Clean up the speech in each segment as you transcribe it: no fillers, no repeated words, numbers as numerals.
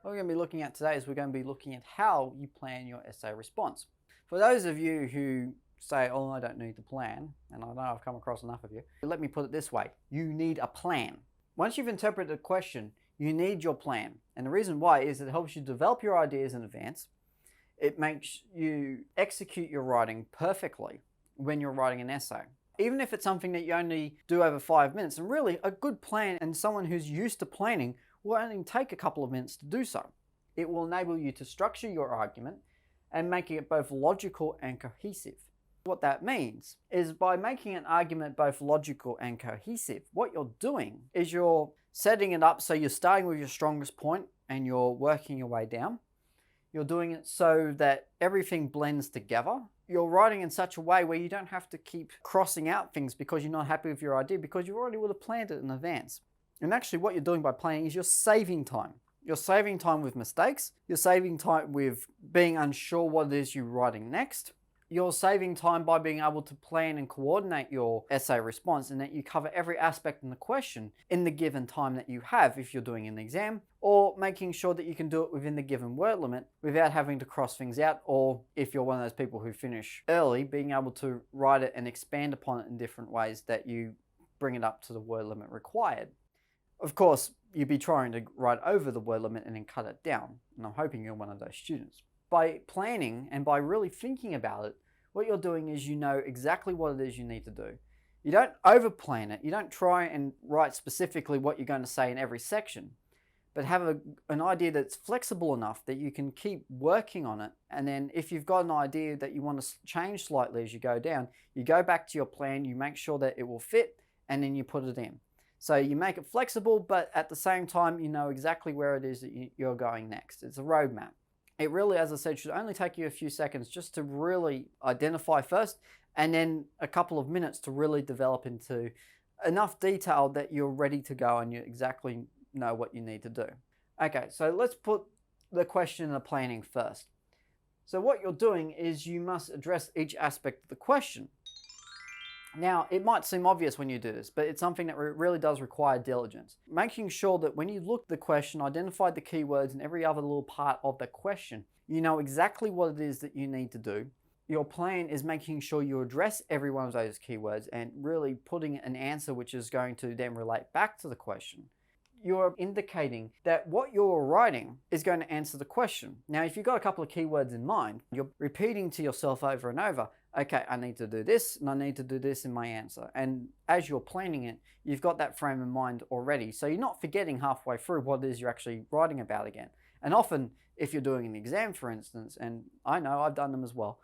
What we're going to be looking at today is we're going to be looking at how you plan your essay response. For those of you who say, oh, I don't need to plan, and I know I've come across enough of you, let me put it this way. You need a plan. Once you've interpreted a question, you need your plan. And the reason why is it helps you develop your ideas in advance. It makes you execute your writing perfectly when you're writing an essay. Even if it's something that you only do over 5 minutes, and really a good plan and someone who's used to planning will only take a couple of minutes to do so. It will enable you to structure your argument and making it both logical and cohesive. What that means is by making an argument both logical and cohesive, what you're doing is you're setting it up so you're starting with your strongest point and you're working your way down. You're doing it so that everything blends together. You're writing in such a way where you don't have to keep crossing out things because you're not happy with your idea because you already would have planned it in advance. And actually what you're doing by planning is you're saving time. You're saving time with mistakes. You're saving time with being unsure what it is you're writing next. You're saving time by being able to plan and coordinate your essay response and that you cover every aspect in the question in the given time that you have if you're doing an exam, or making sure that you can do it within the given word limit without having to cross things out, or if you're one of those people who finish early, being able to write it and expand upon it in different ways that you bring it up to the word limit required. Of course, you'd be trying to write over the word limit and then cut it down, and I'm hoping you're one of those students. By planning and by really thinking about it, what you're doing is you know exactly what it is you need to do. You don't over-plan it. You don't try and write specifically what you're going to say in every section, but have an idea that's flexible enough that you can keep working on it. And then if you've got an idea that you want to change slightly as you go down, you go back to your plan, you make sure that it will fit, and then you put it in. So you make it flexible, but at the same time, you know exactly where it is that you're going next. It's a roadmap. It really, as I said, should only take you a few seconds just to really identify first, and then a couple of minutes to really develop into enough detail that you're ready to go and you exactly know what you need to do. Okay, so let's put the question and the planning first. So what you're doing is you must address each aspect of the question. Now, it might seem obvious when you do this, but it's something that really does require diligence. Making sure that when you look at the question, identify the keywords and every other little part of the question, you know exactly what it is that you need to do. Your plan is making sure you address every one of those keywords and really putting an answer which is going to then relate back to the question. You're indicating that what you're writing is going to answer the question. Now, if you've got a couple of keywords in mind, you're repeating to yourself over and over, okay, I need to do this and I need to do this in my answer. And as you're planning it, you've got that frame of mind already. So you're not forgetting halfway through what it is you're actually writing about again. And often, if you're doing an exam, for instance, and I know I've done them as well,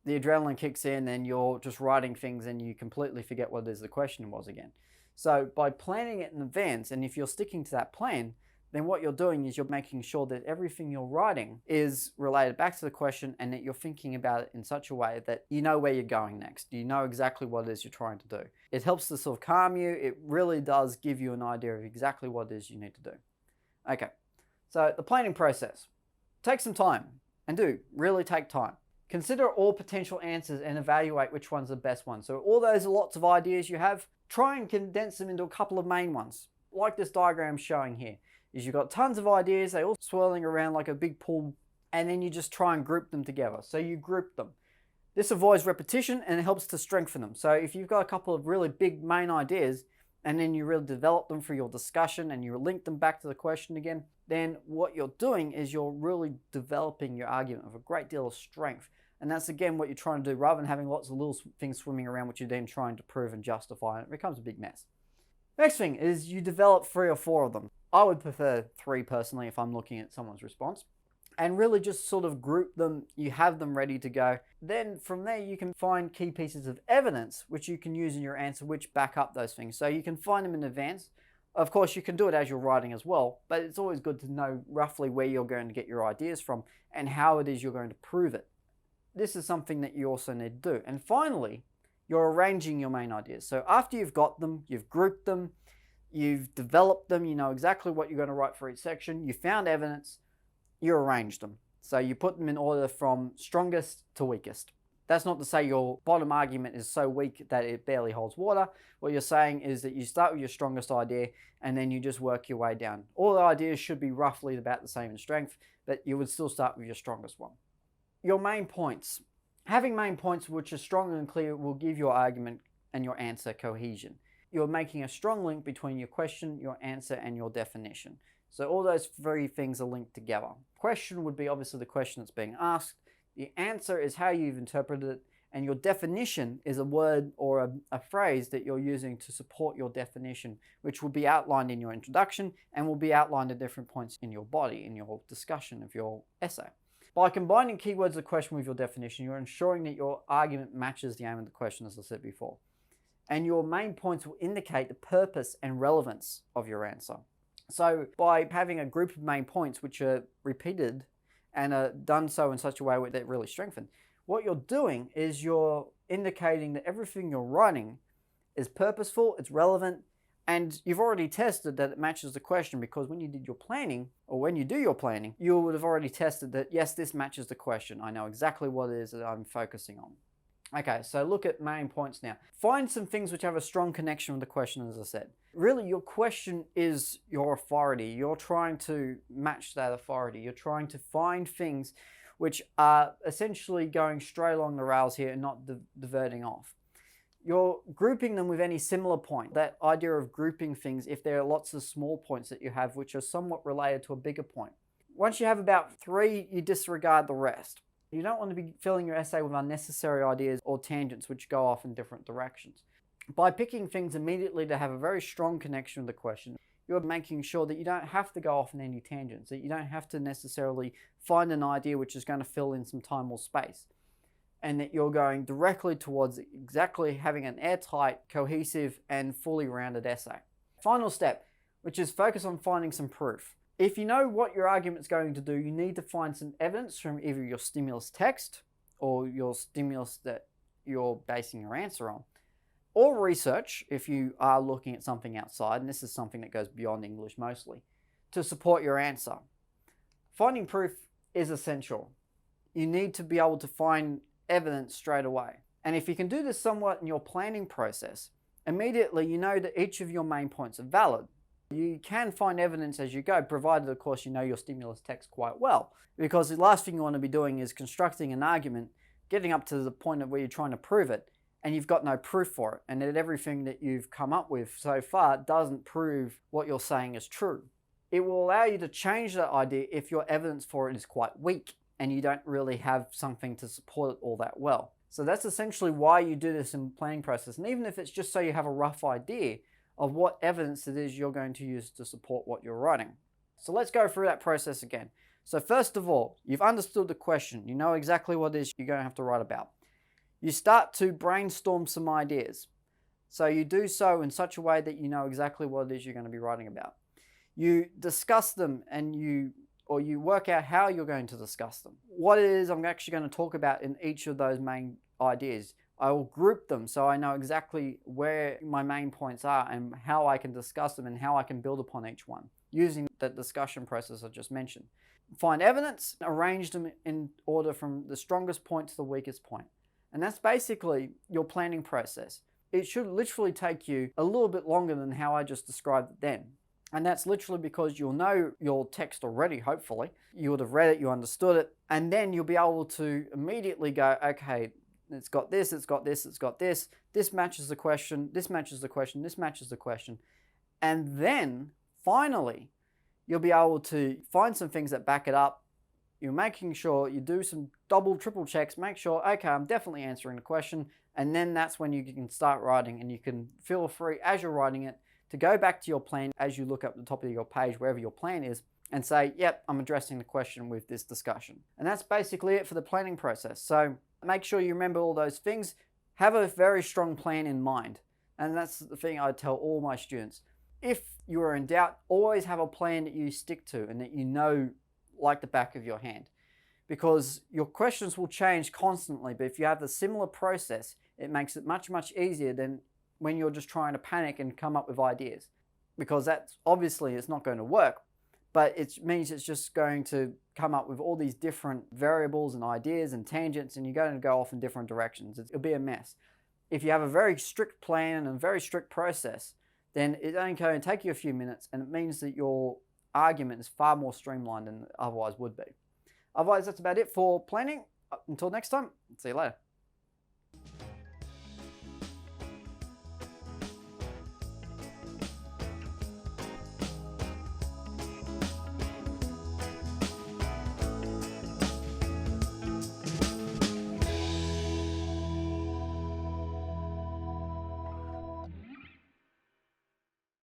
the adrenaline kicks in and you're just writing things and you completely forget what it is the question was again. So by planning it in advance, and if you're sticking to that plan, then what you're doing is you're making sure that everything you're writing is related back to the question and that you're thinking about it in such a way that you know where you're going next. You know exactly what it is you're trying to do. It helps to sort of calm you. It really does give you an idea of exactly what it is you need to do. Okay, so the planning process. Take some time, and do really take time. Consider all potential answers and evaluate which one's the best one. So all those lots of ideas you have, try and condense them into a couple of main ones, like this diagram showing here. Is you've got tons of ideas, they all swirling around like a big pool, and then you just try and group them together. So you group them. This avoids repetition and it helps to strengthen them. So if you've got a couple of really big main ideas, and then you really develop them for your discussion and you link them back to the question again, then what you're doing is you're really developing your argument with a great deal of strength. And that's again what you're trying to do, rather than having lots of little things swimming around which you're then trying to prove and justify, and it becomes a big mess. Next thing is you develop 3 or 4 of them. I would prefer 3 personally if I'm looking at someone's response. And really just sort of group them, you have them ready to go. Then from there you can find key pieces of evidence which you can use in your answer which back up those things. So you can find them in advance. Of course you can do it as you're writing as well, but it's always good to know roughly where you're going to get your ideas from and how it is you're going to prove it. This is something that you also need to do. And finally, you're arranging your main ideas. So after you've got them, you've grouped them, you've developed them, you know exactly what you're going to write for each section, you found evidence, you arrange them. So you put them in order from strongest to weakest. That's not to say your bottom argument is so weak that it barely holds water. What you're saying is that you start with your strongest idea and then you just work your way down. All the ideas should be roughly about the same in strength, but you would still start with your strongest one. Your main points. Having main points which are strong and clear will give your argument and your answer cohesion. You're making a strong link between your question, your answer, and your definition. So all those three things are linked together. Question would be obviously the question that's being asked. The answer is how you've interpreted it, and your definition is a word or a phrase that you're using to support your definition, which will be outlined in your introduction and will be outlined at different points in your body, in your discussion of your essay. By combining keywords of the question with your definition, you're ensuring that your argument matches the aim of the question, as I said before. And your main points will indicate the purpose and relevance of your answer. So by having a group of main points which are repeated and are done so in such a way that they're really strengthened, what you're doing is you're indicating that everything you're writing is purposeful, it's relevant, and you've already tested that it matches the question, because when you did your planning, or when you do your planning, you would have already tested that, yes, this matches the question. I know exactly what it is that I'm focusing on. Okay, so look at main points now. Find some things which have a strong connection with the question, as I said. Really, your question is your authority. You're trying to match that authority. You're trying to find things which are essentially going straight along the rails here and not diverting off. You're grouping them with any similar point. That idea of grouping things if there are lots of small points that you have which are somewhat related to a bigger point. Once you have about 3, you disregard the rest. You don't want to be filling your essay with unnecessary ideas or tangents which go off in different directions. By picking things immediately to have a very strong connection with the question, you're making sure that you don't have to go off in any tangents, that you don't have to necessarily find an idea which is going to fill in some time or space, and that you're going directly towards exactly having an airtight, cohesive, and fully rounded essay. Final step, which is focus on finding some proof. If you know what your argument's going to do, you need to find some evidence from either your stimulus text or your stimulus that you're basing your answer on, or research if you are looking at something outside, and this is something that goes beyond English mostly, to support your answer. Finding proof is essential. You need to be able to find evidence straight away. And if you can do this somewhat in your planning process, immediately you know that each of your main points are valid. You can find evidence as you go, provided of course you know your stimulus text quite well, because the last thing you want to be doing is constructing an argument, getting up to the point of where you're trying to prove it, and you've got no proof for it, and that everything that you've come up with so far doesn't prove what you're saying is true. It will allow you to change that idea if your evidence for it is quite weak and you don't really have something to support it all that well. So that's essentially why you do this in the planning process, and even if it's just so you have a rough idea of what evidence it is you're going to use to support what you're writing. So let's go through that process again. So first of all, you've understood the question. You know exactly what it is you're going to have to write about. You start to brainstorm some ideas. So you do so in such a way that you know exactly what it is you're going to be writing about. You discuss them and you work out how you're going to discuss them. What it is I'm actually going to talk about in each of those main ideas. I will group them so I know exactly where my main points are and how I can discuss them and how I can build upon each one using that discussion process I just mentioned. Find evidence, arrange them in order from the strongest point to the weakest point. And that's basically your planning process. It should literally take you a little bit longer than how I just described it then. And that's literally because you'll know your text already, hopefully. You would have read it, you understood it, and then you'll be able to immediately go, okay, it's got this, it's got this, it's got this. This matches the question, this matches the question, this matches the question. And then, finally, you'll be able to find some things that back it up. You're making sure you do some double, triple checks, make sure, okay, I'm definitely answering the question. And then that's when you can start writing, and you can feel free, as you're writing it, to go back to your plan as you look up the top of your page, wherever your plan is, and say, yep, I'm addressing the question with this discussion. And that's basically it for the planning process. So make sure you remember all those things. Have a very strong plan in mind. And that's the thing I tell all my students. If you are in doubt, always have a plan that you stick to and that you know like the back of your hand. Because your questions will change constantly, but if you have a similar process, it makes it much, much easier than when you're just trying to panic and come up with ideas. Because that's obviously it's not going to work. but it means it's just going to come up with all these different variables and ideas and tangents, and you're going to go off in different directions. It'll be a mess. If you have a very strict plan and a very strict process, then it's only going to take you a few minutes, and it means that your argument is far more streamlined than it otherwise would be. Otherwise, that's about it for planning. Until next time, see you later.